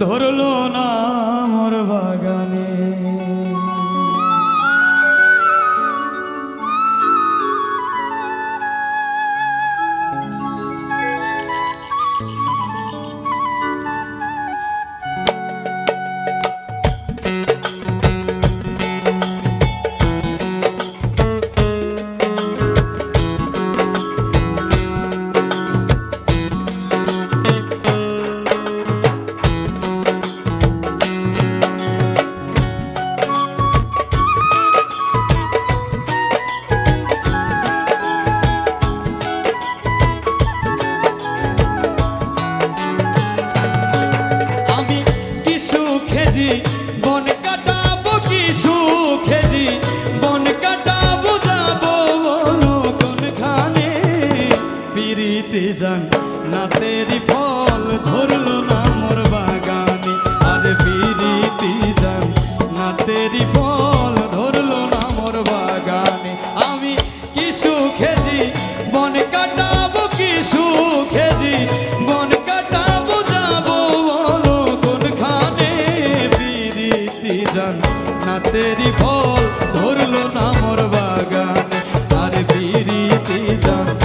ধরলো না মোর বাগানে। বন কাটাবো কি সুখেজি, বন কাটাবো যাবো বলো কোনখানে। পিরিতি জান না তেরি ফল ধরলো না মোর বাগানে। আরে পিরিতি জান না তেরি ফল ধরলো না মোর বাগানে। আমি কি সুখেজি বন কাটাবো কি সুখেজি, বন কাটাবো যাবো বলো কোনখানে। জান না তেরি ফল ধরলো না মোর।